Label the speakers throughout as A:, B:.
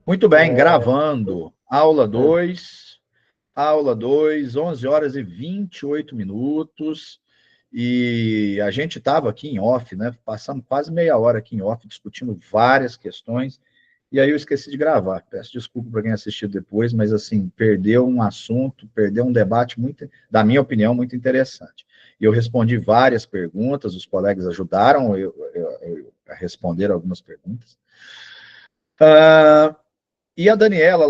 A: Muito bem, gravando. Aula 2, 11 horas e 28 minutos. E a gente estava aqui em off, né? Passamos quase meia hora aqui em off, discutindo várias questões. E aí eu esqueci de gravar. Peço desculpa para quem assistiu depois, mas assim, perdeu um assunto, perdeu um debate muito, da minha opinião, muito interessante. E eu respondi várias perguntas, os colegas ajudaram eu a responder algumas perguntas. E a Daniela,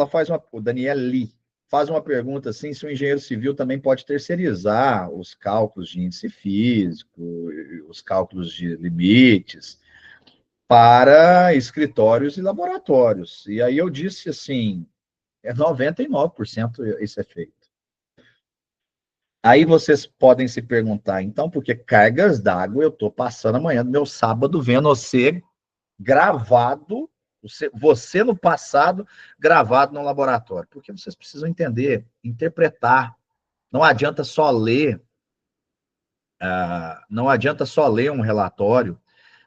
A: o Daniele, faz uma pergunta assim, se o engenheiro civil também pode terceirizar os cálculos de índice físico, os cálculos de limites, para escritórios e laboratórios. E aí eu disse assim, 99% isso é feito. Aí vocês podem se perguntar, então, por que cargas d'água eu estou passando amanhã do meu sábado vendo você gravado, você no passado, gravado no laboratório? Porque vocês precisam entender, interpretar. Não adianta só ler, não adianta só ler um relatório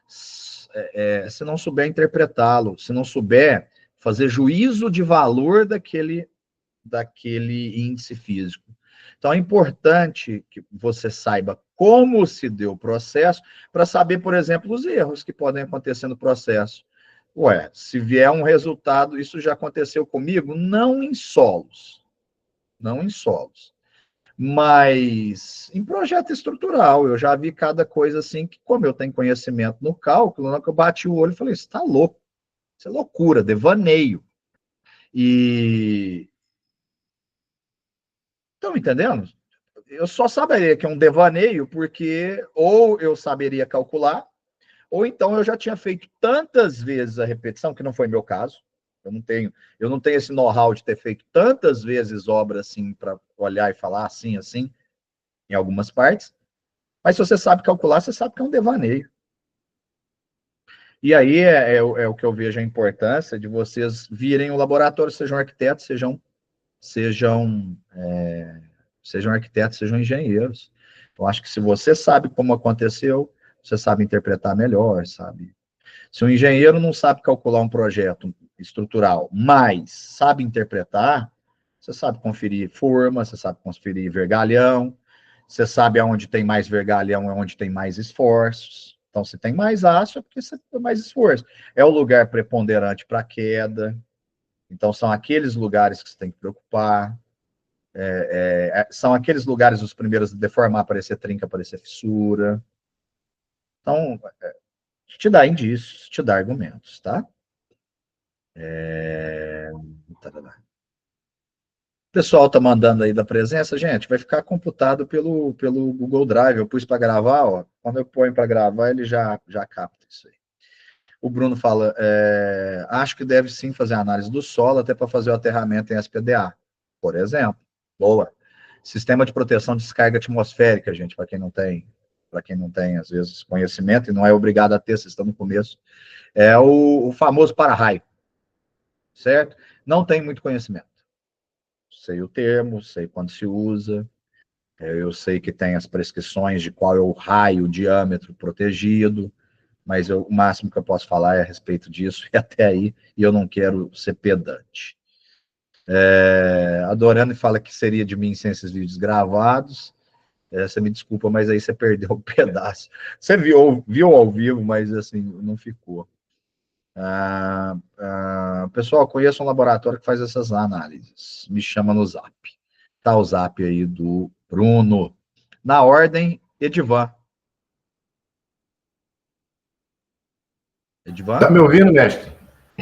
A: se não souber interpretá-lo, se não souber fazer juízo de valor daquele índice físico. Então, é importante que você saiba como se deu o processo para saber, por exemplo, os erros que podem acontecer no processo. Ué, se vier um resultado, isso já aconteceu comigo, não em solos, mas em projeto estrutural. Eu já vi cada coisa assim que, como eu tenho conhecimento no cálculo, na hora que eu bati o olho, eu falei, isso está louco, isso é loucura, devaneio. E estão entendendo? Eu só saberia que é um devaneio porque ou eu saberia calcular, ou então eu já tinha feito tantas vezes a repetição, que não foi meu caso. Eu não tenho esse know-how de ter feito tantas vezes obra assim para olhar e falar assim, assim, em algumas partes. Mas se você sabe calcular, você sabe que é um devaneio. E aí é o que eu vejo a importância de vocês virem o laboratório, sejam arquitetos, sejam sejam arquitetos, sejam engenheiros. Eu acho que se você sabe como aconteceu, você sabe interpretar melhor, sabe? Se o engenheiro não sabe calcular um projeto estrutural, mas sabe interpretar, você sabe conferir forma, você sabe conferir vergalhão, você sabe aonde tem mais vergalhão, aonde tem mais esforços. Então, se tem mais aço, é porque você tem mais esforço. É o lugar preponderante para queda. Então, são aqueles lugares que você tem que preocupar. São aqueles lugares os primeiros a deformar, aparecer trinca, aparecer fissura. Então, te dá indícios, te dá argumentos, tá? O pessoal tá mandando aí da presença, gente, vai ficar computado pelo Google Drive. Eu pus para gravar, ó. Quando eu ponho para gravar, ele já capta isso aí. O Bruno fala, acho que deve sim fazer análise do solo até para fazer o aterramento em SPDA, por exemplo. Boa. Sistema de proteção de descarga atmosférica, gente, para quem não tem, às vezes, conhecimento, e não é obrigado a ter, vocês estão no começo, é o famoso para-raio, certo? Não tem muito conhecimento. Sei o termo, sei quando se usa, eu sei que tem as prescrições de qual é o raio, o diâmetro protegido, mas o máximo que eu posso falar é a respeito disso, e até aí, e eu não quero ser pedante. A Dorane fala que seria de mim sem esses vídeos gravados. Você me desculpa, mas aí você perdeu um pedaço. Você viu ao vivo, mas assim, não ficou. Pessoal, conheço um laboratório que faz essas análises. Me chama no Zap. Tá o Zap aí do Bruno. Na ordem, Edivan.
B: Tá
A: Edivan?
B: me ouvindo, mestre?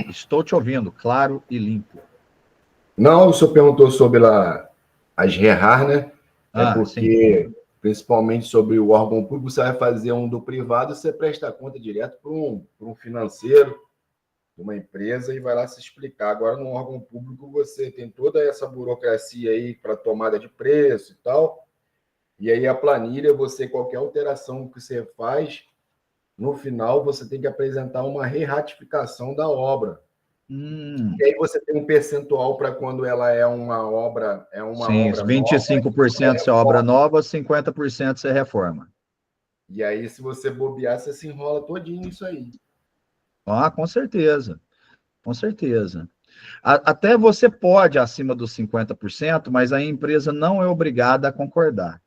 A: Estou te ouvindo, claro e limpo.
B: Não, o senhor perguntou sobre as RERAR, né? É
A: Sim.
B: porque, principalmente sobre o órgão público, você vai fazer um do privado, você presta conta direto para um financeiro, de uma empresa, e vai lá se explicar. Agora, no órgão público, você tem toda essa burocracia aí para tomada de preço e tal, e aí a planilha, qualquer alteração que você faz, no final, você tem que apresentar uma re-ratificação da obra. E aí você tem um percentual para quando ela é uma
A: Sim,
B: obra nova,
A: 25% se é obra nova, 50% se é reforma.
B: e aí se você bobear, você se enrola todinho nisso aí.
A: Com certeza, com certeza. Até você pode acima dos 50%, mas a empresa não é obrigada a concordar.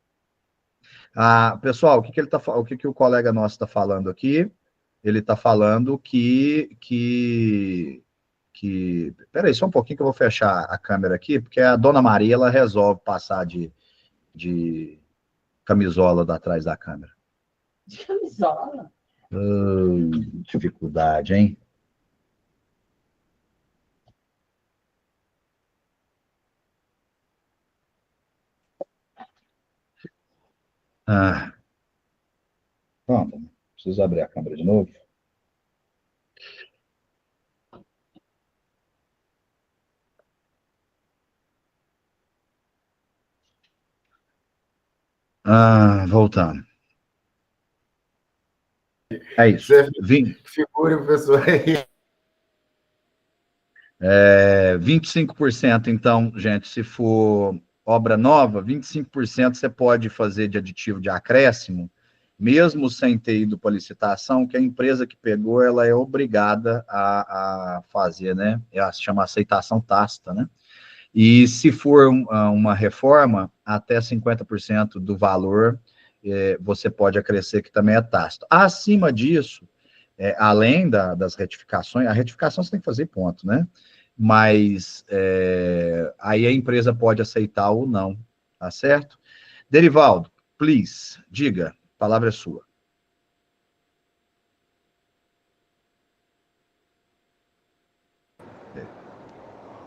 A: Pessoal, o que o colega nosso está falando aqui? Ele está falando peraí, só um pouquinho que eu vou fechar a câmera aqui, porque a dona Maria, ela resolve passar de camisola atrás da câmera.
C: De camisola?
A: Dificuldade, hein? Pronto, preciso abrir a câmera de novo. Voltando. É isso.
B: Figure, professor.
A: 25%, então, gente, se for obra nova, 25% você pode fazer de aditivo de acréscimo, mesmo sem ter ido para licitação, que a empresa que pegou, ela é obrigada a fazer, né? Se chama aceitação tácita, né? E se for uma reforma, até 50% do valor você pode acrescer, que também é tácito. Acima disso, além das retificações, a retificação você tem que fazer ponto, né? Mas aí a empresa pode aceitar ou não, tá certo? Derivaldo, please, diga, a palavra é sua.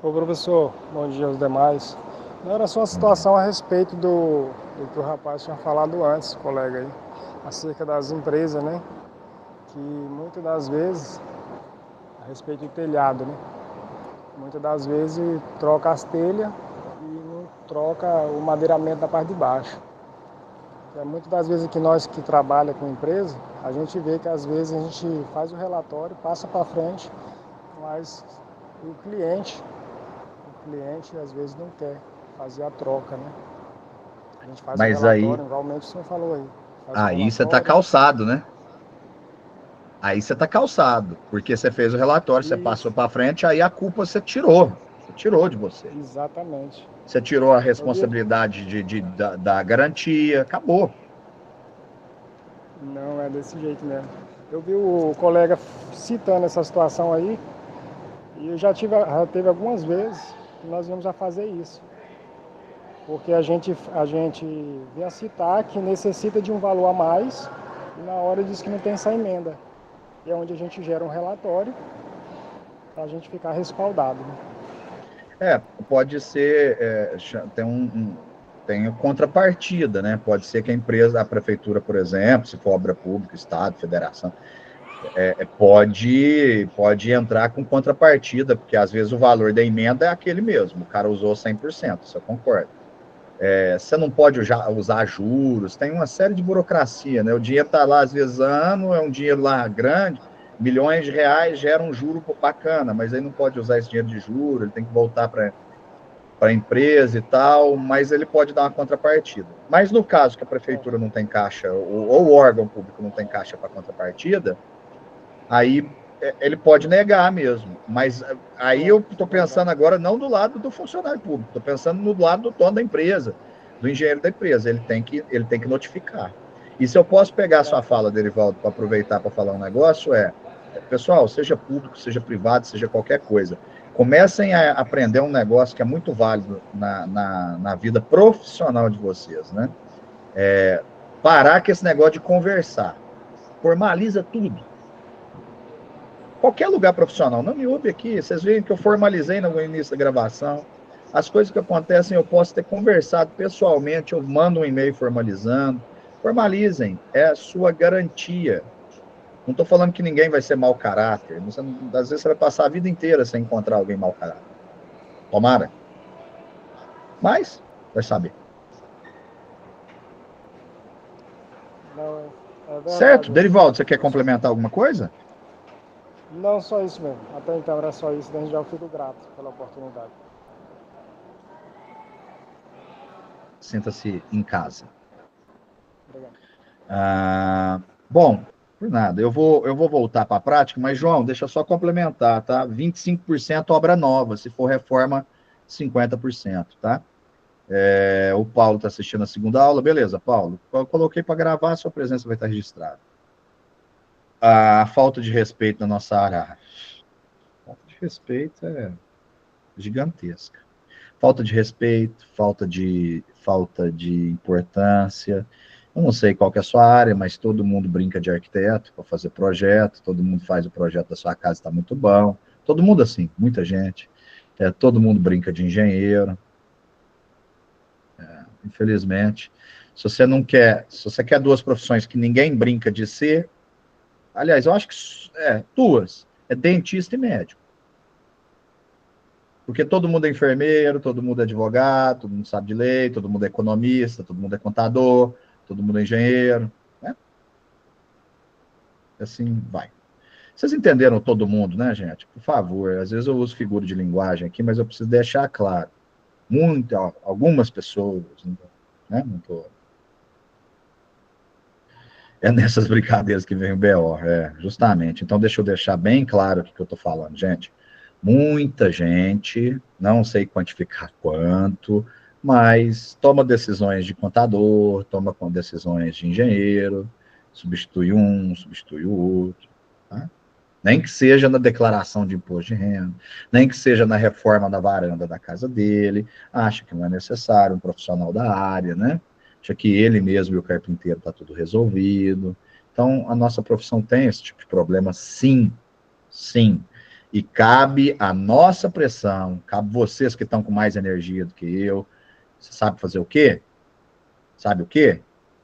D: Ô professor, bom dia aos demais. Não era só uma situação a respeito do que o rapaz tinha falado antes, colega aí, acerca das empresas, né? Que muitas das vezes, a respeito do telhado, né? Muitas das vezes troca as telhas e não troca o madeiramento da parte de baixo. Muitas das vezes que nós que trabalhamos com empresa, a gente vê que às vezes a gente faz o relatório, passa para frente, mas o cliente às vezes não quer fazer a troca, né? A gente faz
A: Mas
D: o relatório,
A: aí,
D: igualmente o senhor falou aí.
A: aí você está calçado, né? Aí você está calçado, porque você fez o relatório, você passou para frente, aí a culpa você tirou de você.
D: Exatamente.
A: Você tirou a responsabilidade da garantia, acabou.
D: Não, é desse jeito mesmo. Eu vi o colega citando essa situação aí, e eu já teve algumas vezes que nós íamos a fazer isso. Porque a gente vem a citar que necessita de um valor a mais, e na hora diz que não tem essa emenda. E é onde a gente gera um relatório para a gente ficar respaldado. Né?
A: Pode ser, tem contrapartida, né? Pode ser que a prefeitura, por exemplo, se for obra pública, estado, federação, pode entrar com contrapartida, porque às vezes o valor da emenda é aquele mesmo, o cara usou 100%, isso eu concordo. Você não pode usar juros, tem uma série de burocracia, né? O dinheiro está lá, às vezes, ano, é um dinheiro lá grande, milhões de reais gera um juro bacana, mas aí não pode usar esse dinheiro de juro, ele tem que voltar para a empresa e tal, mas ele pode dar uma contrapartida. Mas no caso que a prefeitura não tem caixa, ou o órgão público não tem caixa para contrapartida, aí ele pode negar mesmo. Mas aí eu estou pensando agora não do lado do funcionário público, estou pensando no lado do dono da empresa, do engenheiro da empresa. Ele tem que notificar. E se eu posso pegar a sua fala, Derivaldo, para aproveitar para falar um negócio, pessoal, seja público, seja privado, seja qualquer coisa, comecem a aprender um negócio que é muito válido na vida profissional de vocês, né? Parar com esse negócio de conversar. Formaliza tudo. Qualquer lugar profissional, não me ouve aqui, vocês veem que eu formalizei no início da gravação, as coisas que acontecem eu posso ter conversado pessoalmente, eu mando um e-mail formalizando, formalizem, é a sua garantia. Não estou falando que ninguém vai ser mau caráter, às vezes você vai passar a vida inteira sem encontrar alguém mau caráter. Tomara. Mas, vai saber.
D: Não, verdade,
A: certo? Derivaldo, você quer complementar alguma coisa?
D: Não, só isso mesmo. Até então era só isso, desde já eu fico grato pela oportunidade.
A: Sinta-se em casa.
D: Obrigado.
A: Bom, Por nada. Eu vou voltar para a prática, mas, João, deixa eu só complementar, tá? 25% obra nova, se for reforma, 50%, tá? O Paulo está assistindo a segunda aula. Beleza, Paulo. Eu coloquei para gravar, sua presença vai estar registrada. A falta de respeito na nossa área. Falta de respeito é gigantesca. Falta de respeito, falta de importância. Eu não sei qual que é a sua área, mas todo mundo brinca de arquiteto para fazer projeto, todo mundo faz o projeto da sua casa, está muito bom. Todo mundo assim, muita gente. Todo mundo brinca de engenheiro. Infelizmente. Se você quer duas profissões que ninguém brinca de ser, aliás, eu acho que duas, é dentista e médico. Porque todo mundo é enfermeiro, todo mundo é advogado, todo mundo sabe de lei, todo mundo é economista, todo mundo é contador, todo mundo é engenheiro, né? Assim vai. Vocês entenderam todo mundo, né, gente? Por favor, às vezes eu uso figura de linguagem aqui, mas eu preciso deixar claro. Algumas pessoas, né? Não tô... É nessas brincadeiras que vem o BO, justamente. Então, deixa eu deixar bem claro o que eu estou falando, gente. Muita gente, não sei quantificar quanto, mas toma decisões de contador, toma decisões de engenheiro, substitui um, substitui o outro, tá? Nem que seja na declaração de imposto de renda, nem que seja na reforma da varanda da casa dele, acha que não é necessário um profissional da área, né? Acha que ele mesmo e o carpinteiro está tudo resolvido. Então, a nossa profissão tem esse tipo de problema, sim, sim. E cabe a nossa pressão, cabe vocês que estão com mais energia do que eu. Você sabe fazer o quê? Sabe o quê?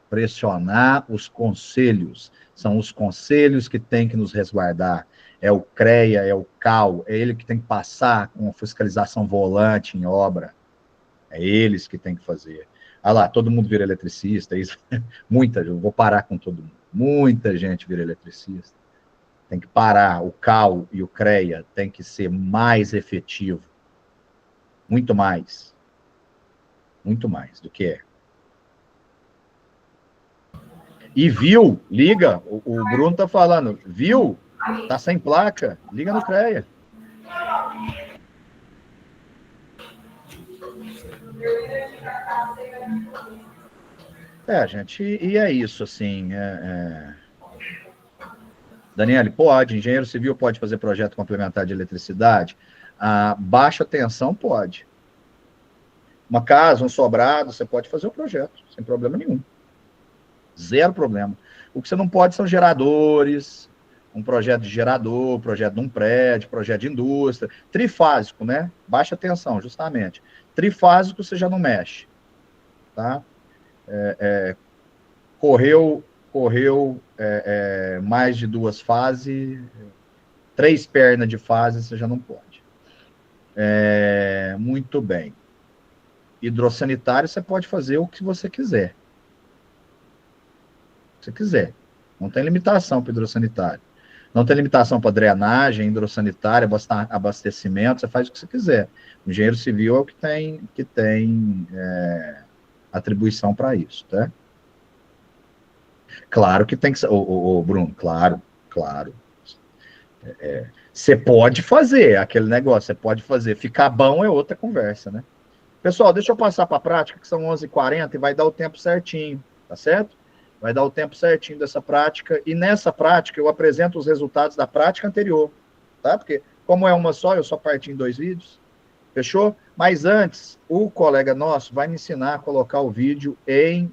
A: Pressionar os conselhos. São os conselhos que têm que nos resguardar. É o CREA, é o CAL, é ele que tem que passar com a fiscalização volante em obra. É eles que têm que fazer. Ah lá, todo mundo vira eletricista, isso. Eu vou parar com todo mundo. Muita gente vira eletricista. Tem que parar, o CAL e o CREA tem que ser mais efetivo. Muito mais do que é. E viu, liga, o Bruno tá falando, viu, tá sem placa, liga no CREA. Gente, e é isso, assim, Daniele, pode, engenheiro civil pode fazer projeto complementar de eletricidade? A baixa tensão pode. Uma casa, um sobrado, você pode fazer o projeto, sem problema nenhum. Zero problema. O que você não pode são geradores, um projeto de gerador, projeto de um prédio, projeto de indústria, trifásico, né? Baixa tensão, justamente. Trifásico você já não mexe, tá? Correu mais de 2 fases, 3 pernas de fase, você já não pode. Muito bem. Hidrossanitário, você pode fazer o que você quiser. Se quiser. Não tem limitação para hidrossanitário. Não tem limitação para drenagem, hidrossanitário, abastecimento, você faz o que você quiser. O engenheiro civil é o que tem atribuição para isso, tá? Claro que tem que ser, Bruno, claro. Você pode fazer aquele negócio, você pode fazer. Ficar bom é outra conversa, né? Pessoal, deixa eu passar para a prática, que são 11h40 e vai dar o tempo certinho, tá certo? Vai dar o tempo certinho dessa prática, e nessa prática eu apresento os resultados da prática anterior, tá? Porque, como é uma só, eu só parti em 2 vídeos, fechou? Mas antes, o colega nosso vai me ensinar a colocar o vídeo em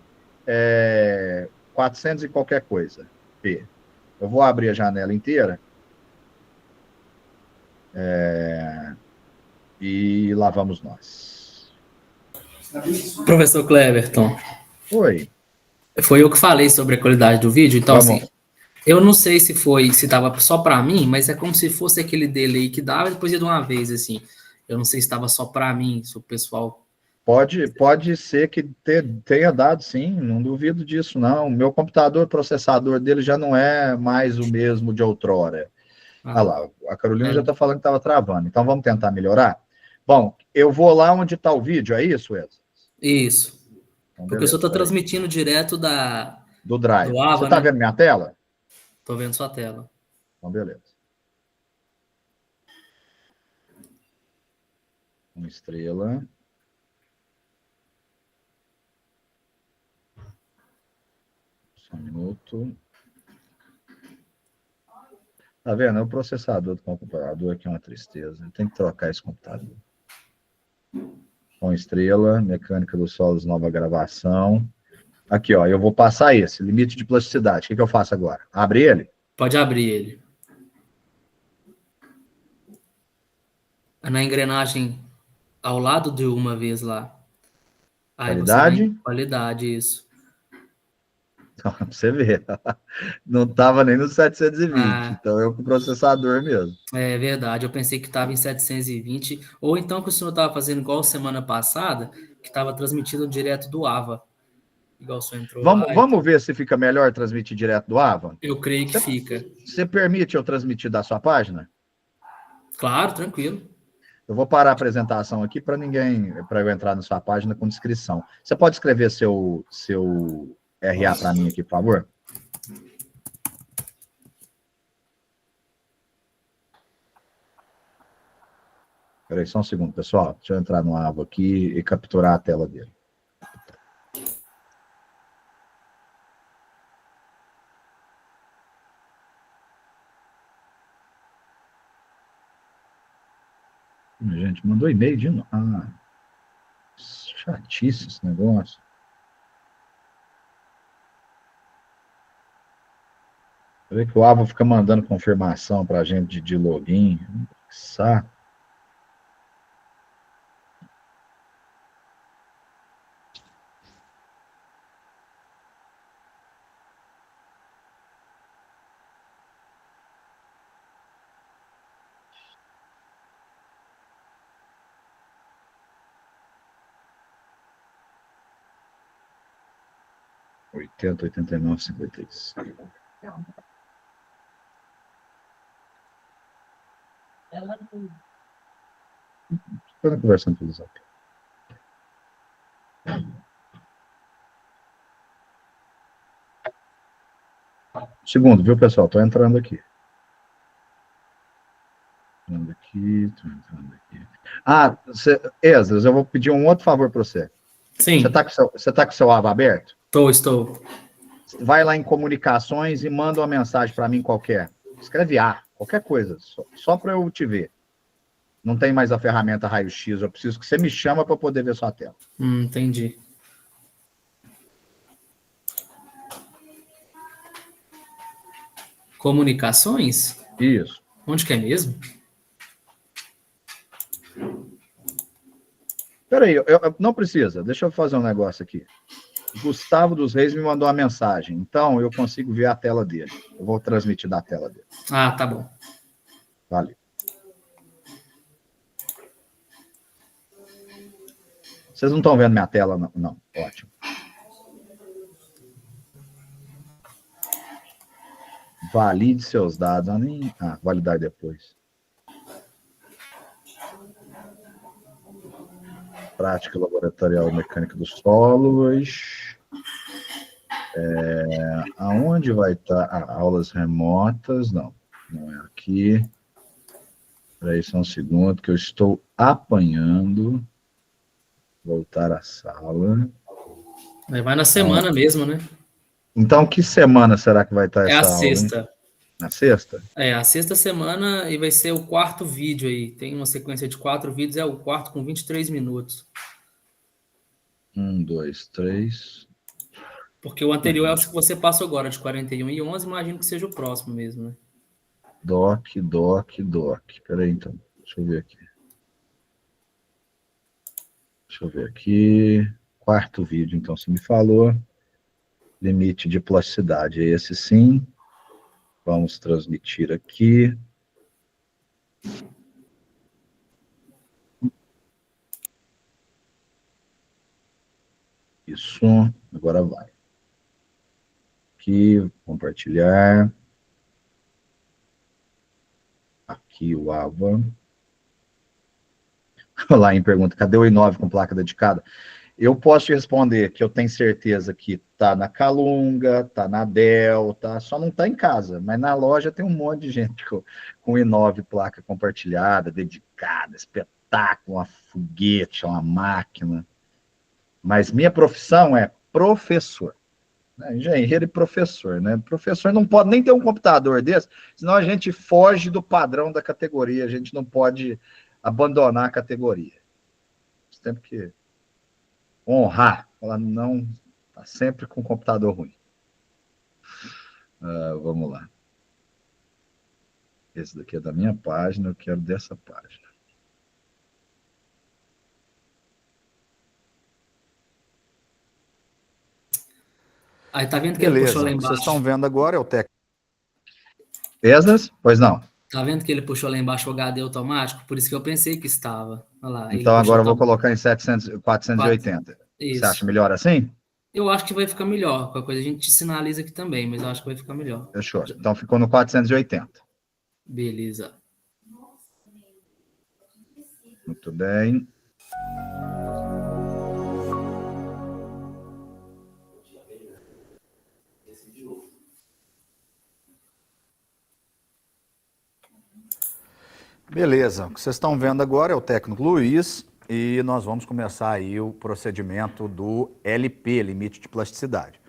A: 400 e qualquer coisa, P. Eu vou abrir a janela inteira, e lá vamos nós.
E: Professor Cleverton.
A: Oi.
E: Foi eu que falei sobre a qualidade do vídeo, então assim, eu não sei se estava só para mim, mas é como se fosse aquele delay que dava e depois ia de uma vez, assim. Eu não sei se estava só para mim, se o pessoal...
A: Pode ser que tenha dado, sim, não duvido disso, não. O meu computador, o processador dele já não é mais o mesmo de outrora. Olha lá, a Carolina já está falando que estava travando, então vamos tentar melhorar? Bom, eu vou lá onde está o vídeo, é isso, Wesley?
E: Isso.
A: Então,
E: porque eu só estou transmitindo direto
A: do Drive.
E: do Ava,
A: você está
E: né?
A: vendo minha tela?
E: Tô vendo sua tela.
A: Então, beleza. Uma estrela. Só um minuto. Tá vendo? É o processador do computador aqui é uma tristeza. Tem que trocar esse computador. Com estrela, mecânica dos solos, nova gravação. Aqui, ó, eu vou passar esse, limite de plasticidade. O que eu faço agora? Abre ele?
E: Pode abrir ele. Na engrenagem ao lado de uma vez lá. Aí você vai em
A: Qualidade?
E: qualidade, isso.
A: Então, pra você ver. Não estava nem no 720.
E: Ah,
A: Então, eu com o processador mesmo.
E: é verdade. Eu pensei que estava em 720. Ou então que o senhor estava fazendo igual semana passada, que estava transmitindo direto do AVA. Igual o senhor entrou lá.
A: Vamos ver se fica melhor transmitir direto do AVA?
E: Eu creio que
A: Você,
E: fica.
A: você permite eu transmitir da sua página?
E: Claro, tranquilo.
A: Eu vou parar a apresentação aqui para eu entrar na sua página com descrição. Você pode escrever seu RA para mim aqui, por favor? Espera aí, só um segundo, pessoal. Deixa eu entrar no AVA aqui e capturar a tela dele. Gente, mandou e-mail de novo. Ah, chatice esse negócio. Vê que o AVA fica mandando confirmação para a gente de login. Que saco. Oitenta, 89, 56.
C: Ela não.
A: Estou conversando pelo Zap. Segundo, viu, pessoal? Estou entrando aqui. Entrando aqui, estou entrando aqui. Ah, Esdras, eu vou pedir um outro favor para você.
E: Sim,
A: Você tá com o seu AVA aberto?
E: estou.
A: Vai lá em comunicações e manda uma mensagem para mim qualquer. Escreve A, qualquer coisa, só para eu te ver. Não tem mais a ferramenta raio-x, eu preciso que você me chama para poder ver sua tela.
E: Entendi. Comunicações?
A: Isso.
E: Onde que é mesmo?
A: Peraí, não precisa, deixa eu fazer um negócio aqui. Gustavo dos Reis me mandou uma mensagem, então eu consigo ver a tela dele. Eu vou transmitir da tela dele.
E: Ah, tá bom.
A: Valeu. Vocês não estão vendo minha tela, não? Não, ótimo. Valide seus dados. Validar depois. Prática laboratorial mecânica dos solos. Aonde vai estar? Aulas remotas. Não é aqui. Espera aí só um segundo, que eu estou apanhando. Voltar à sala.
E: Vai na semana mesmo, né?
A: Então, que semana será que vai estar
E: É a
A: essa aula?
E: sexta.
A: Hein? Na sexta?
E: É, a sexta semana e vai ser o quarto vídeo aí. Tem uma sequência de 4 vídeos, é o quarto com 23 minutos.
A: 1, 2, 3.
E: Porque o anterior é o que você passou agora, de 41 e 11, imagino que seja o próximo mesmo, né?
A: Doc. Peraí, então. Deixa eu ver aqui. Quarto vídeo, então, você me falou. Limite de plasticidade. Esse sim. Vamos transmitir aqui. Isso. Agora vai. Aqui, compartilhar. Aqui o AVA. Lá em pergunta, cadê o i9 com placa dedicada? Eu posso te responder que eu tenho certeza que tá na Calunga, tá na Dell, tá, só não tá em casa, mas na loja tem um monte de gente com i9 placa compartilhada, dedicada, espetáculo, uma foguete, uma máquina. Mas minha profissão é professor, né? Engenheiro e professor, né? Professor não pode nem ter um computador desse, senão a gente foge do padrão da categoria, a gente não pode abandonar a categoria. Sempre que honrar, ela não está sempre com o computador ruim. Vamos lá. Esse daqui é da minha página, eu quero dessa página.
E: Aí tá vendo que ele puxou
F: Beleza,
E: lá
F: o que vocês
E: embaixo?
F: estão vendo agora é o técnico.
A: Esdras? Pois não.
E: Tá vendo que ele puxou lá embaixo o HD automático? Por isso que eu pensei que estava. Olha lá, ele
A: Então
E: puxou
A: agora eu vou
E: automático.
A: colocar em 480. Você acha
E: Isso.
A: melhor assim?
E: Eu acho que vai ficar melhor. Qualquer coisa a gente sinaliza aqui também, mas eu acho que vai ficar melhor.
A: Fechou. Então ficou no 480.
E: Beleza.
A: Muito bem.
F: Beleza, o que vocês estão vendo agora é o técnico Luiz e nós vamos começar aí o procedimento do LP, limite de plasticidade.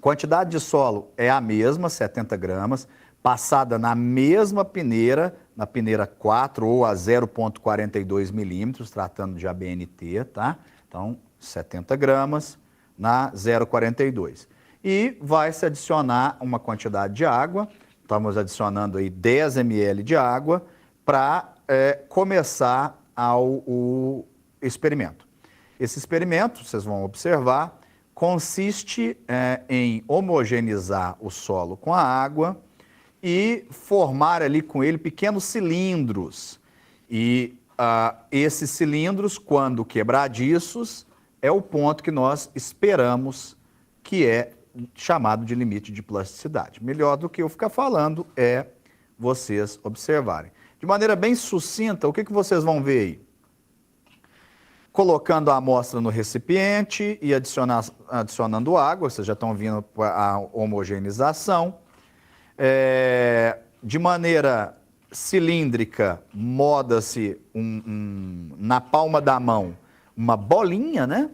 F: Quantidade de solo é a mesma, 70 gramas, passada na mesma peneira, na peneira 4 ou a 0,42 milímetros, tratando de ABNT, tá? Então, 70 gramas na 0,42. E vai se adicionar uma quantidade de água, estamos adicionando aí 10 ml de água, para começar o experimento. Esse experimento, vocês vão observar, consiste em homogeneizar o solo com a água e formar ali com ele pequenos cilindros. E esses cilindros, quando quebradiços, é o ponto que nós esperamos que é chamado de limite de plasticidade. Melhor do que eu ficar falando é vocês observarem. De maneira bem sucinta, o que vocês vão ver aí? Colocando a amostra no recipiente e adicionando água, vocês já estão vendo a homogeneização. De maneira cilíndrica, moda-se na palma da mão uma bolinha, né?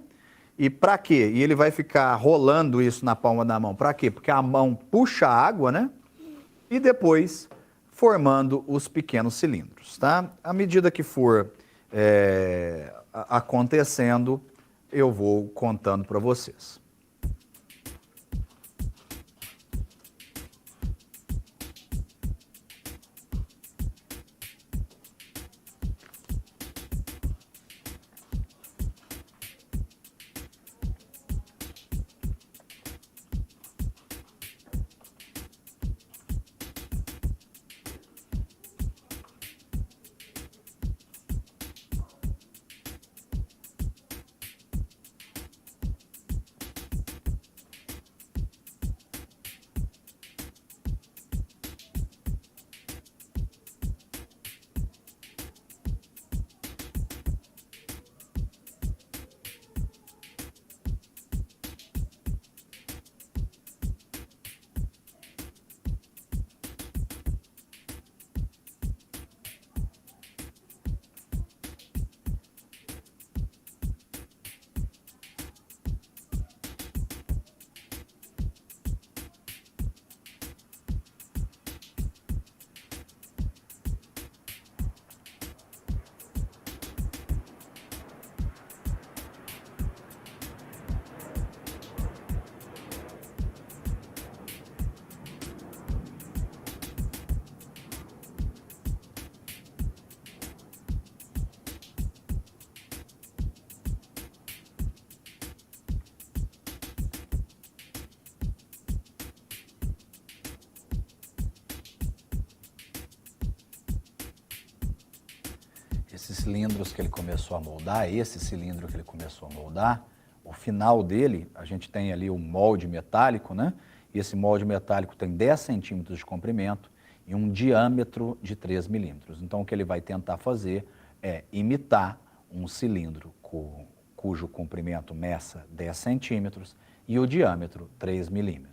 F: E para quê? E ele vai ficar rolando isso na palma da mão. Para quê? Porque a mão puxa a água, né? E depois formando os pequenos cilindros, tá? À medida que for acontecendo, eu vou contando para vocês. Esses cilindros que ele começou a moldar, esse cilindro que ele começou a moldar, o final dele, a gente tem ali um molde metálico, né? E esse molde metálico tem 10 centímetros de comprimento e um diâmetro de 3 milímetros. Então, o que ele vai tentar fazer é imitar um cilindro com cujo comprimento meça 10 centímetros e o diâmetro 3 milímetros.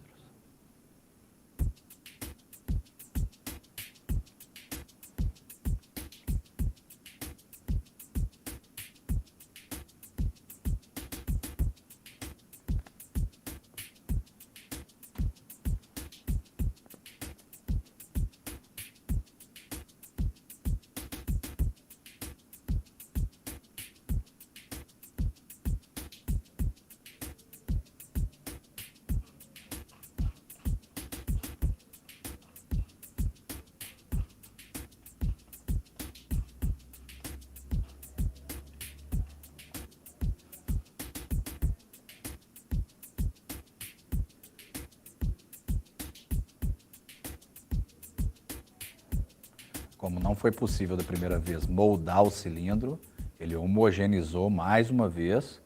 F: Como não foi possível da primeira vez moldar o cilindro, ele homogeneizou mais uma vez,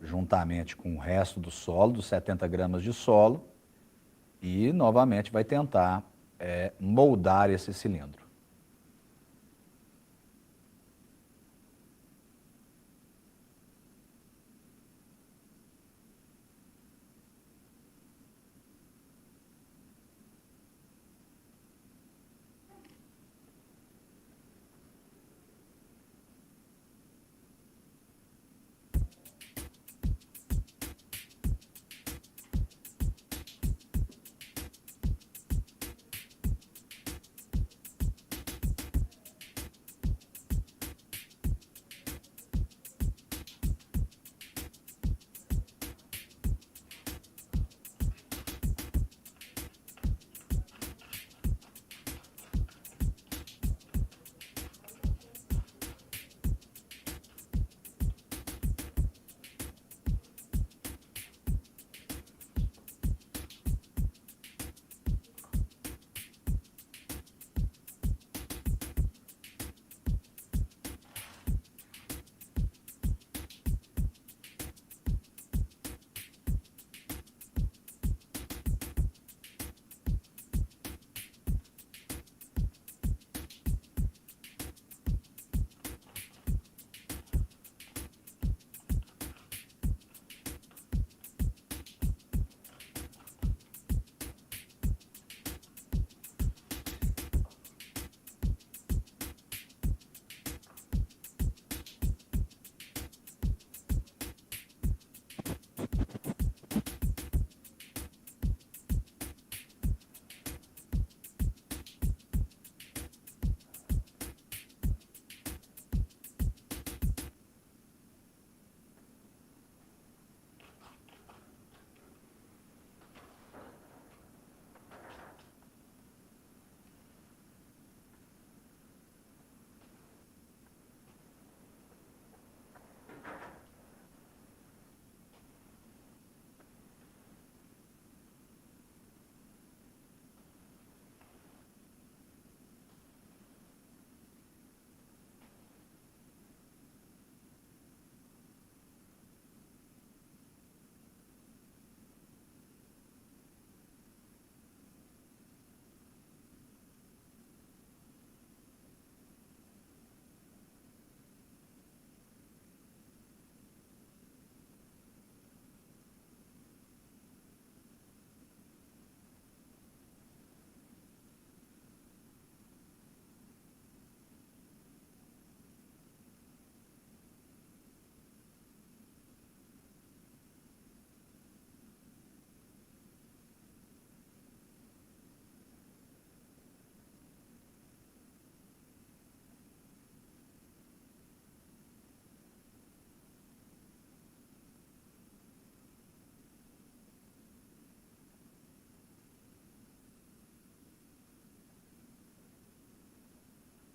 F: juntamente com o resto do solo, dos 70 gramas de solo, e novamente vai tentar moldar esse cilindro.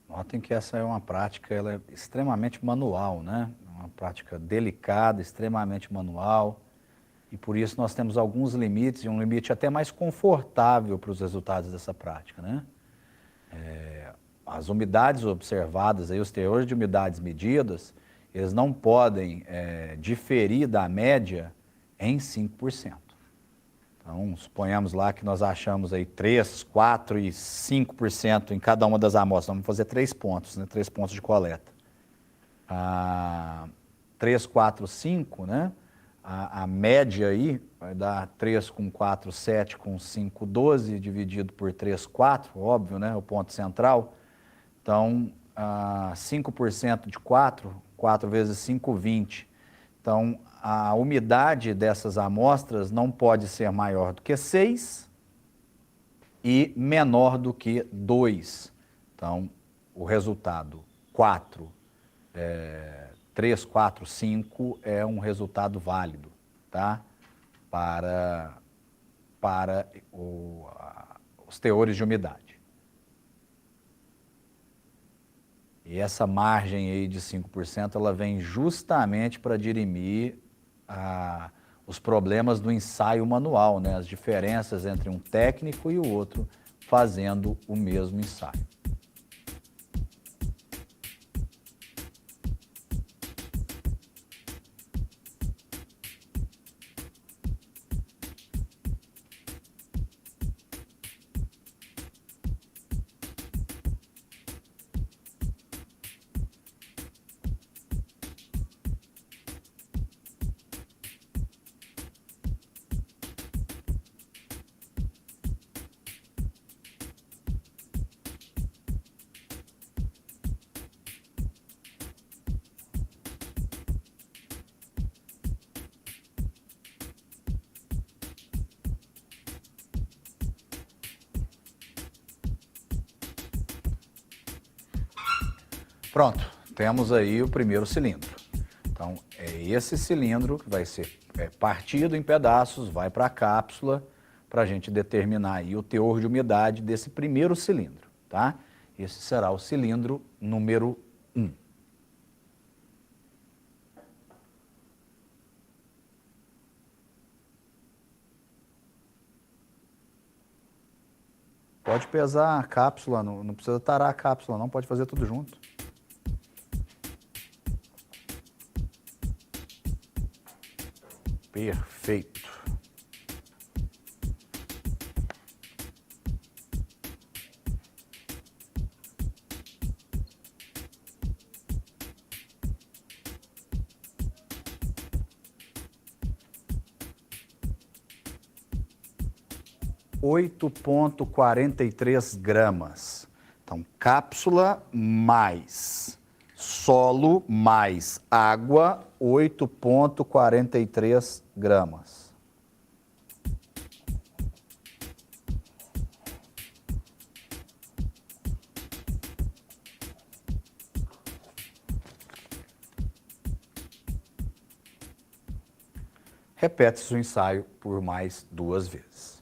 F: Notem que essa é uma prática, ela é extremamente manual, né? Uma prática delicada, extremamente manual, e por isso nós temos alguns limites, e um limite até mais confortável para os resultados dessa prática, né? As umidades observadas, aí, os teores de umidades medidas, eles não podem diferir da média em 5%. Então, suponhamos lá que nós achamos aí 3, 4 e 5% em cada uma das amostras. Vamos fazer 3 pontos, né? 3 pontos de coleta. 3, 4, 5, né? A média aí vai dar 3 com 4, 7 com 5, 12, dividido por 3, 4, óbvio, né? O ponto central. Então, 5% de 4, 4 vezes 5, 20. Então, a umidade dessas amostras não pode ser maior do que 6 e menor do que 2. Então, o resultado 3, 4, 5 é um resultado válido, tá? Para os teores de umidade. E essa margem aí de 5%, ela vem justamente para dirimir os problemas do ensaio manual, né? As diferenças entre um técnico e o outro fazendo o mesmo ensaio. Pronto, temos aí o primeiro cilindro. Então, é esse cilindro que vai ser partido em pedaços, vai para a cápsula, para a gente determinar aí o teor de umidade desse primeiro cilindro, tá? Esse será o cilindro número 1. Pode pesar a cápsula, não precisa tarar a cápsula não, pode fazer tudo junto. Perfeito. Oito 8,43 gramas. Então, cápsula mais solo mais água, 8,43 gramas. Repete-se o ensaio por mais 2 vezes.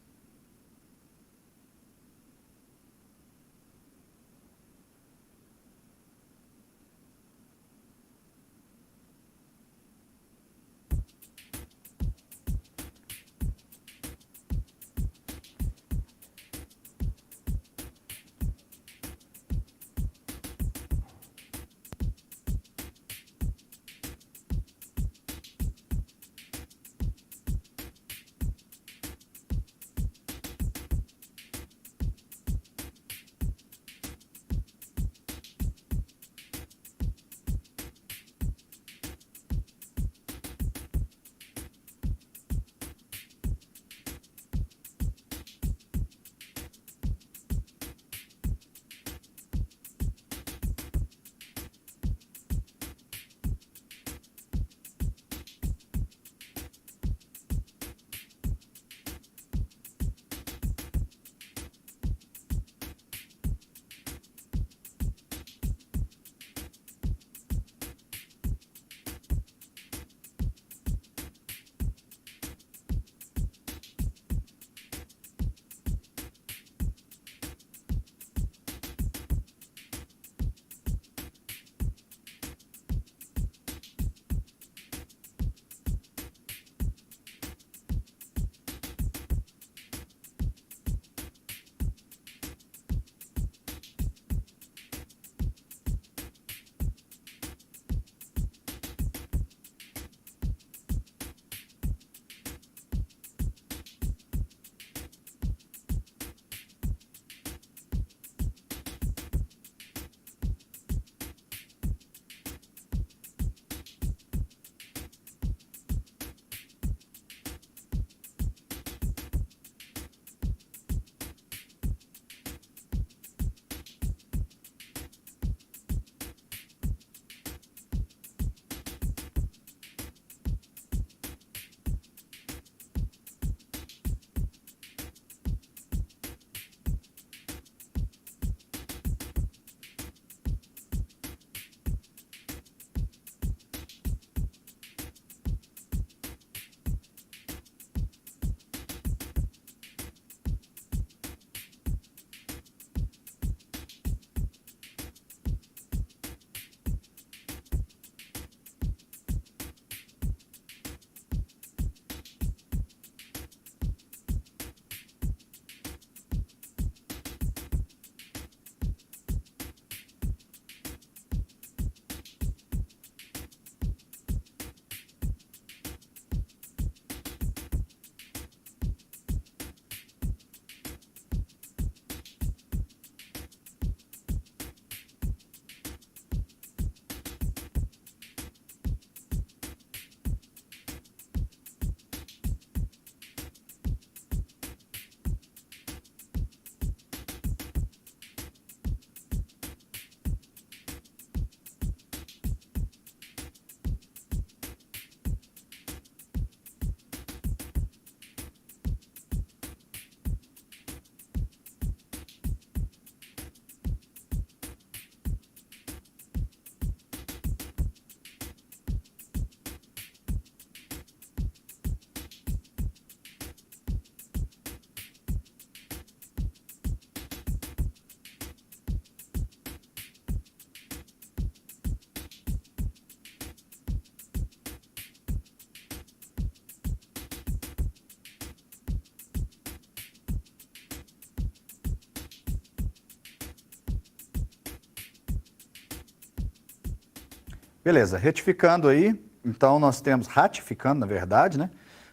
F: Beleza, retificando aí, então nós temos, ratificando na verdade, né?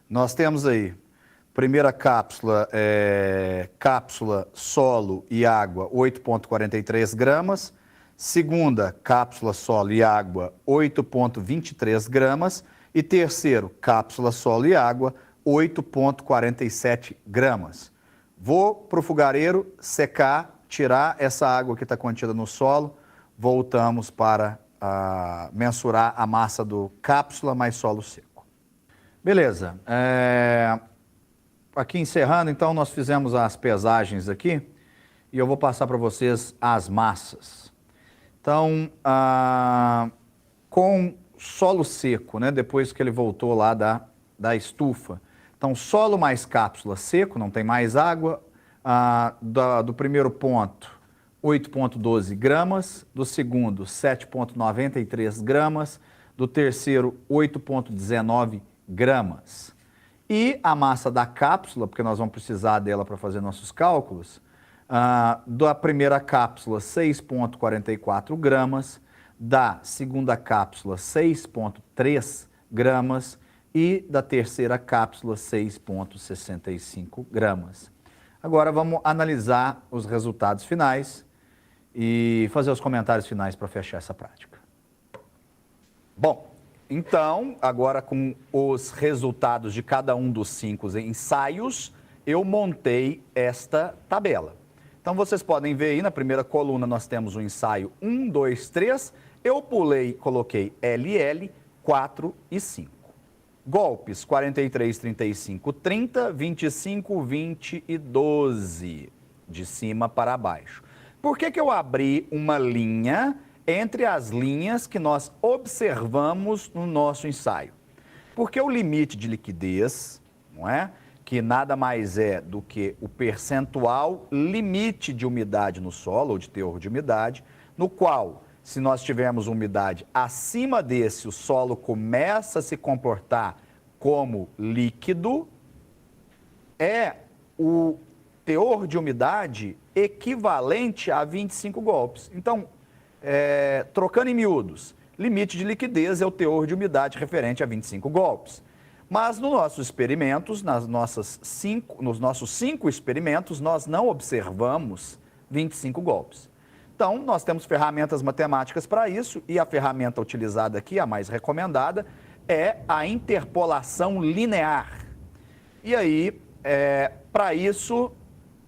F: Nós temos aí, primeira cápsula, cápsula solo e água, 8,43 gramas. Segunda, cápsula solo e água, 8,23 gramas. E terceiro, cápsula solo e água, 8,47 gramas. Vou para o fogareiro secar, tirar essa água que está contida no solo. Voltamos para mensurar a massa do cápsula mais solo seco. Beleza. Aqui encerrando, então, nós fizemos as pesagens aqui e eu vou passar para vocês as massas. Então, com solo seco, né, depois que ele voltou lá da estufa. Então, solo mais cápsula seco, não tem mais água. Do primeiro ponto, 8,12 gramas. Do segundo, 7,93 gramas. Do terceiro, 8,19 gramas. E a massa da cápsula, porque nós vamos precisar dela para fazer nossos cálculos, da primeira cápsula, 6,44 gramas. Da segunda cápsula, 6,3 gramas. E da terceira cápsula, 6,65 gramas. Agora vamos analisar os resultados finais e fazer os comentários finais para fechar essa prática. Bom, então, agora com os resultados de cada um dos 5 ensaios, eu montei esta tabela. Então, vocês podem ver aí, na primeira coluna nós temos o ensaio 1, 2, 3. Eu pulei, coloquei LL, 4 e 5. Golpes 43, 35, 30, 25, 20 e 12, de cima para baixo. Por que eu abri uma linha entre as linhas que nós observamos no nosso ensaio? Porque o limite de liquidez, não é? Que nada mais é do que o percentual limite de umidade no solo, ou de teor de umidade, no qual, se nós tivermos umidade acima desse, o solo começa a se comportar como líquido, é o teor de umidade equivalente a 25 golpes. Então, trocando em miúdos, limite de liquidez é o teor de umidade referente a 25 golpes. Mas nos nossos experimentos, nos nossos 5 experimentos, nós não observamos 25 golpes. Então, nós temos ferramentas matemáticas para isso, e a ferramenta utilizada aqui, a mais recomendada, é a interpolação linear. E aí, para isso,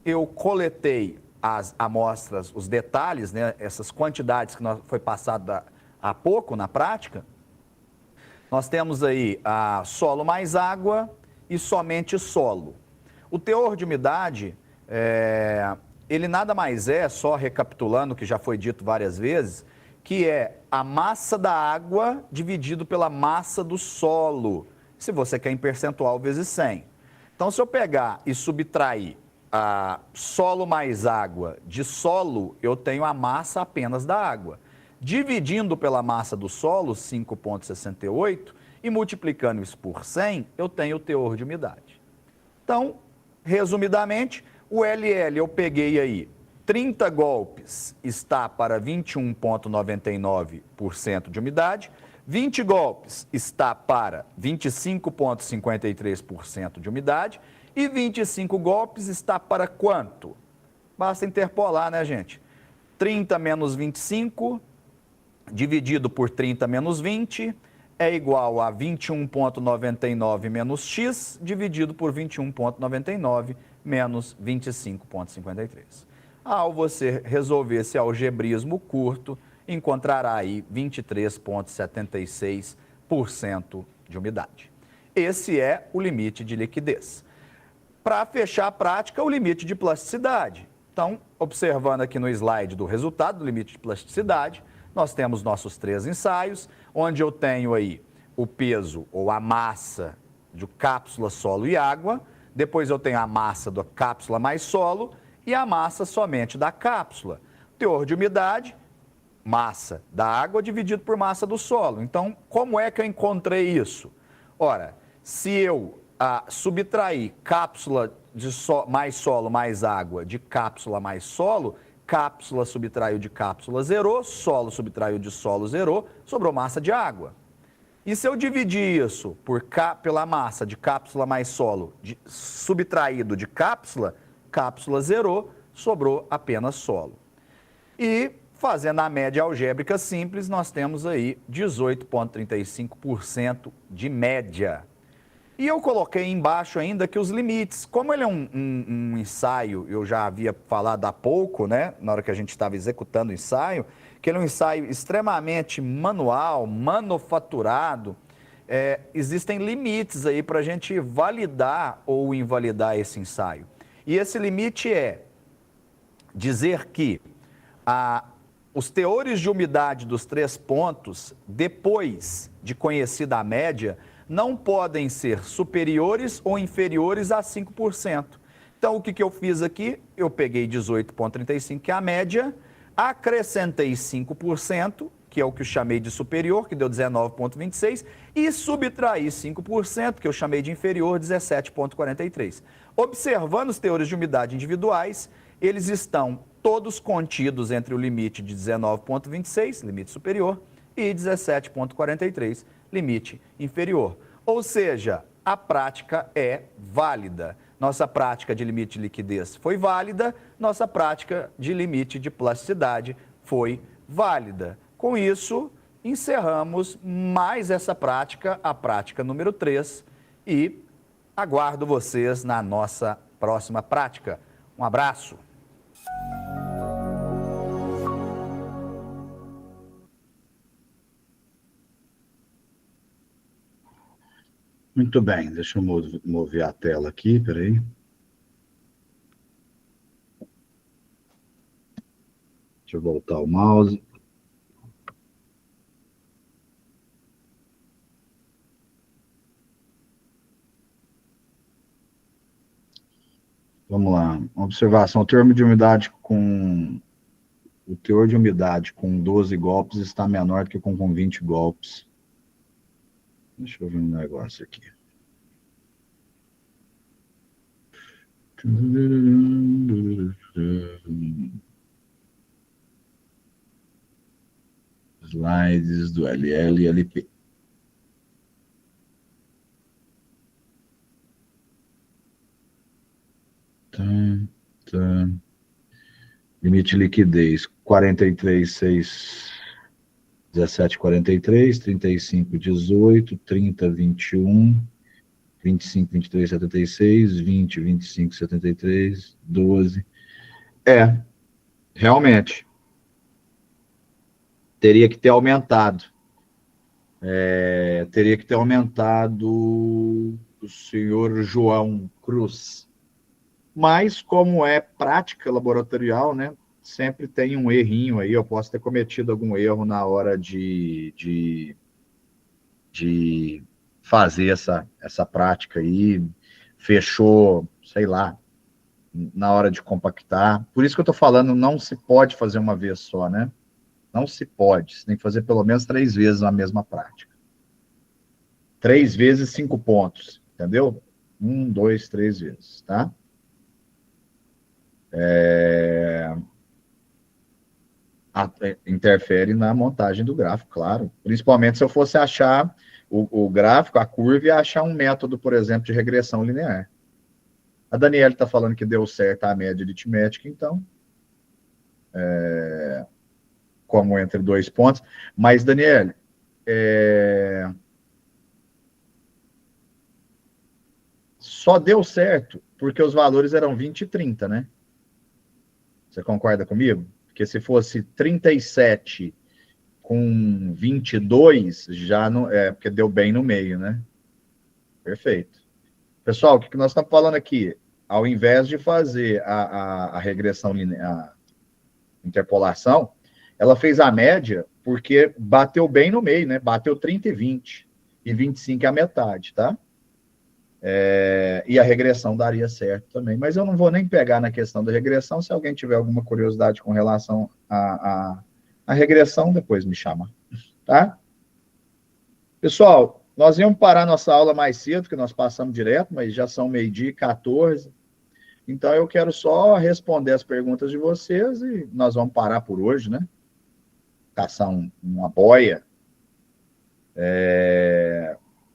F: eu coletei as amostras, os detalhes, né, essas quantidades que foi passada há pouco na prática. Nós temos aí solo mais água e somente solo. O teor de umidade, ele nada mais é, só recapitulando o que já foi dito várias vezes, que é a massa da água dividido pela massa do solo, se você quer em percentual vezes 100. Então, se eu pegar e subtrair solo mais água de solo, eu tenho a massa apenas da água. Dividindo pela massa do solo, 5,68, e multiplicando isso por 100, eu tenho o teor de umidade. Então, resumidamente, o LL eu peguei aí 30 golpes está para 21,99% de umidade, 20 golpes está para 25,53% de umidade e 25 golpes está para quanto? Basta interpolar, né, gente? 30 menos 25 dividido por 30 menos 20 é igual a 21,99 menos x dividido por 21,99 menos 25,53. Ao você resolver esse algebrismo curto, encontrará aí 23,76% de umidade. Esse é o limite de liquidez. Para fechar a prática, o limite de plasticidade. Então, observando aqui no slide do resultado do limite de plasticidade, nós temos nossos 3 ensaios, onde eu tenho aí o peso ou a massa de cápsula, solo e água, depois eu tenho a massa da cápsula mais solo e a massa somente da cápsula. Teor de umidade, massa da água dividido por massa do solo. Então, como é que eu encontrei isso? Ora, se eu subtrair cápsula mais solo mais água de cápsula mais solo, cápsula subtraiu de cápsula, zerou, solo subtraiu de solo, zerou, sobrou massa de água. E se eu dividir isso pela massa de cápsula mais solo, subtraído de cápsula, cápsula zerou, sobrou apenas solo. E fazendo a média algébrica simples, nós temos aí 18,35% de média. E eu coloquei embaixo ainda que os limites, como ele é um ensaio, eu já havia falado há pouco, né, na hora que a gente estava executando o ensaio, que ele é um ensaio extremamente manual, manufaturado, existem limites aí para a gente validar ou invalidar esse ensaio. E esse limite é dizer que os teores de umidade dos 3 pontos, depois de conhecida a média, não podem ser superiores ou inferiores a 5%. Então, o que eu fiz aqui? Eu peguei 18,35%, que é a média, acrescentei 5%, que é o que eu chamei de superior, que deu 19,26%, e subtraí 5%, que eu chamei de inferior, 17,43%. Observando os teores de umidade individuais, eles estão todos contidos entre o limite de 19,26, limite superior, e 17,43, limite inferior. Ou seja, a prática é válida. Nossa prática de limite de liquidez foi válida, nossa prática de limite de plasticidade foi válida. Com isso, encerramos mais essa prática, a prática número 3, e aguardo vocês na nossa próxima prática. Um abraço!
A: Muito bem, deixa eu mover a tela aqui, peraí. Deixa eu voltar o mouse. Vamos lá. Observação: o teor de umidade com 12 golpes está menor do que com 20 golpes. Deixa eu ver um negócio aqui. Slides do LL e LP. Limite de liquidez 43,6, 17,43, 35, 18, 30, 21, 25, 23, 76, 20, 25, 73, 12. Realmente. Teria que ter aumentado. Teria que ter aumentado o senhor João Cruz. Mas, como é prática laboratorial, né? Sempre tem um errinho aí. Eu posso ter cometido algum erro na hora de fazer essa prática aí. Fechou, sei lá, na hora de compactar. Por isso que eu estou falando, não se pode fazer uma vez só, né? Não se pode. Você tem que fazer pelo menos 3 vezes a mesma prática. 3 vezes 5 pontos, entendeu? 1, 2, 3 vezes, tá? Interfere na montagem do gráfico, claro. Principalmente se eu fosse achar o gráfico, a curva, e achar um método, por exemplo, de regressão linear. A Daniela está falando que deu certo a média aritmética, então, como entre 2 pontos. Mas, Daniela, só deu certo porque os valores eram 20 e 30, né? Você concorda comigo? Porque se fosse 37 com 22, já não porque deu bem no meio, né? Perfeito. Pessoal, o que nós estamos falando aqui? Ao invés de fazer a regressão linear, a interpolação, ela fez a média porque bateu bem no meio, né? Bateu 30 e 20. E 25 é a metade, tá? E a regressão daria certo também. Mas eu não vou nem pegar na questão da regressão. Se alguém tiver alguma curiosidade com relação à regressão, depois me chama, tá? Pessoal, nós íamos parar nossa aula mais cedo, que nós passamos direto, mas já são 12h14. Então, eu quero só responder as perguntas de vocês e nós vamos parar por hoje, né? Caçar uma boia.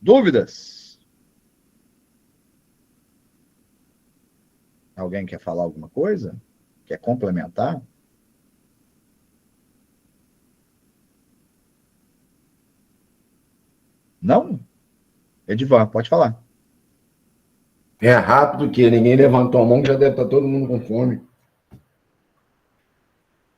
A: Dúvidas? Alguém quer falar alguma coisa? Quer complementar? Não? Edivan, pode falar.
B: É rápido que ninguém levantou a mão, que já deve estar todo mundo com fome.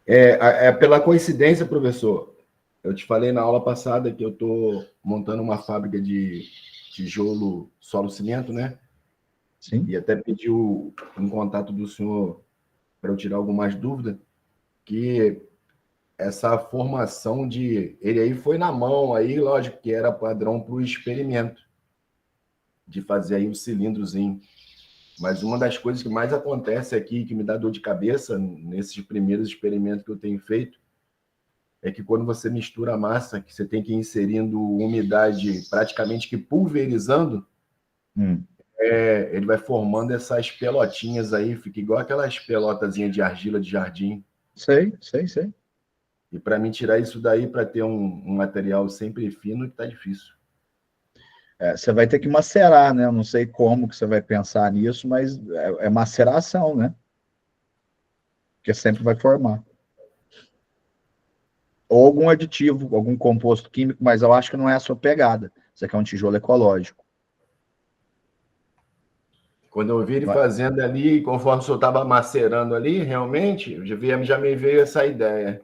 B: É pela coincidência, professor. Eu te falei na aula passada que eu estou montando uma fábrica de tijolo solo-cimento, né?
A: Sim.
B: E até pedi um contato do senhor para eu tirar algumas dúvidas, que essa formação ele aí foi na mão, aí lógico que era padrão para o experimento, de fazer aí o cilindrozinho. Mas uma das coisas que mais acontece aqui, que me dá dor de cabeça nesses primeiros experimentos que eu tenho feito, é que quando você mistura a massa, que você tem que ir inserindo umidade praticamente que pulverizando, ele vai formando essas pelotinhas aí, fica igual aquelas pelotazinhas de argila de jardim.
A: Sei.
B: E para mim tirar isso daí, para ter um material sempre fino, está difícil.
A: Você vai ter que macerar, né? Eu não sei como que você vai pensar nisso, mas é maceração, né? Porque sempre vai formar. Ou algum aditivo, algum composto químico, mas eu acho que não é a sua pegada. Isso aqui é um tijolo ecológico.
B: Quando eu vi ele fazendo ali, conforme o senhor estava macerando ali, realmente, já me veio essa ideia.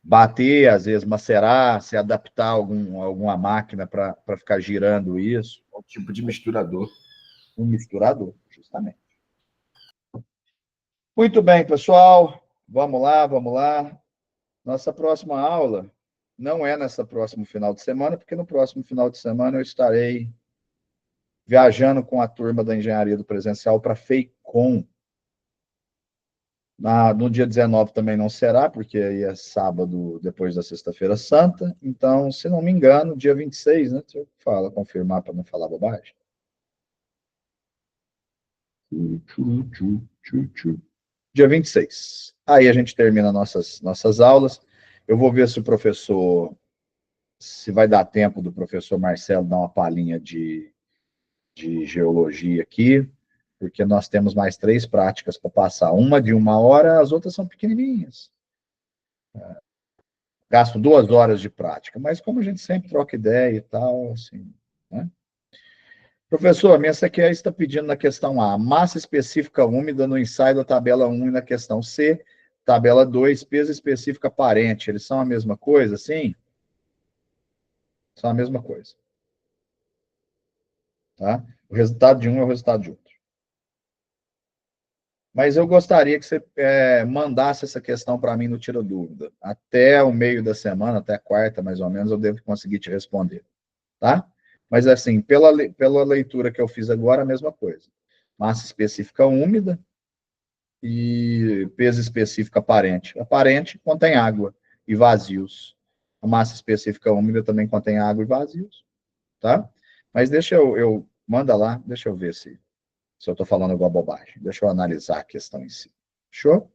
A: Bater, às vezes macerar, se adaptar a alguma máquina para ficar girando isso.
B: Um tipo de misturador.
A: Um misturador, justamente. Muito bem, pessoal. Vamos lá. Nossa próxima aula não é nessa próximo final de semana, porque no próximo final de semana eu estarei viajando com a turma da Engenharia do Presencial para FEICOM. No dia 19 também não será, porque aí é sábado depois da Sexta-feira Santa. Então, se não me engano, dia 26, né? Deixa eu confirmar para não falar bobagem. Dia 26. Aí a gente termina nossas aulas. Eu vou ver se se vai dar tempo do professor Marcelo dar uma palhinha de geologia aqui, porque nós temos mais 3 práticas para passar. Uma de 1 hora, as outras são pequenininhas. Gasto 2 horas de prática, mas como a gente sempre troca ideia e tal, assim, né? Professor, a minha CQE está pedindo na questão A, massa específica úmida no ensaio da tabela 1 e na questão C, tabela 2, peso específico aparente. Eles são a mesma coisa, sim? São a mesma coisa. Tá? O resultado de um é o resultado de outro. Mas eu gostaria que você mandasse essa questão para mim no Tira Dúvida. Até o meio da semana, até quarta, mais ou menos, eu devo conseguir te responder. Tá? Mas, assim, pela leitura que eu fiz agora, a mesma coisa. Massa específica úmida e peso específico aparente. Aparente contém água e vazios. A massa específica úmida também contém água e vazios. Tá? Mas manda lá, deixa eu ver se eu estou falando alguma bobagem. Deixa eu analisar a questão em si. Fechou?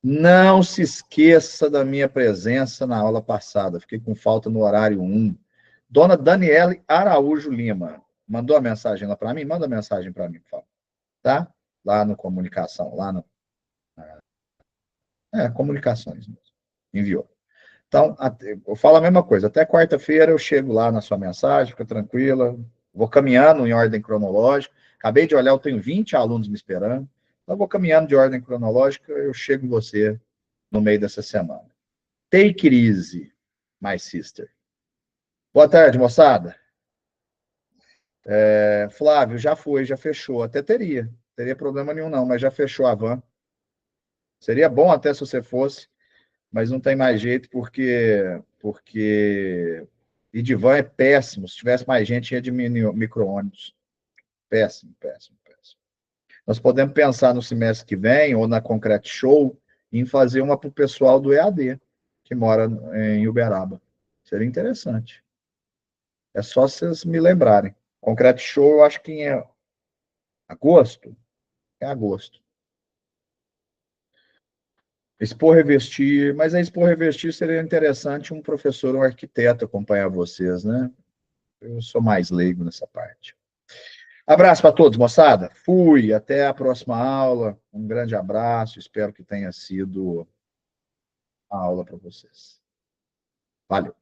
A: Não se esqueça da minha presença na aula passada. Fiquei com falta no horário 1. Dona Daniele Araújo Lima. Mandou a mensagem lá para mim? Manda a mensagem para mim, por favor. Tá? Lá no comunicação, comunicações mesmo. Enviou. Então, eu falo a mesma coisa. Até quarta-feira eu chego lá na sua mensagem, fica tranquila. Vou caminhando em ordem cronológica. Acabei de olhar, eu tenho 20 alunos me esperando. Então, vou caminhando de ordem cronológica, eu chego em você no meio dessa semana. Take it easy, my sister. Boa tarde, moçada. Flávio, já fechou. Até teria problema nenhum não, mas já fechou a van. Seria bom até se você fosse, mas não tem mais jeito porque ir de van é péssimo. Se tivesse mais gente, ia de micro-ônibus. Péssimo. Nós podemos pensar no semestre que vem, ou na Concrete Show, em fazer uma para o pessoal do EAD, que mora em Uberaba. Seria interessante. É só vocês me lembrarem. Concrete Show, eu acho que em agosto. É agosto. Expor, revestir, mas a expor, revestir seria interessante um professor, um arquiteto acompanhar vocês, né? Eu sou mais leigo nessa parte. Abraço para todos, moçada. Fui, até a próxima aula. Um grande abraço, espero que tenha sido a aula para vocês. Valeu.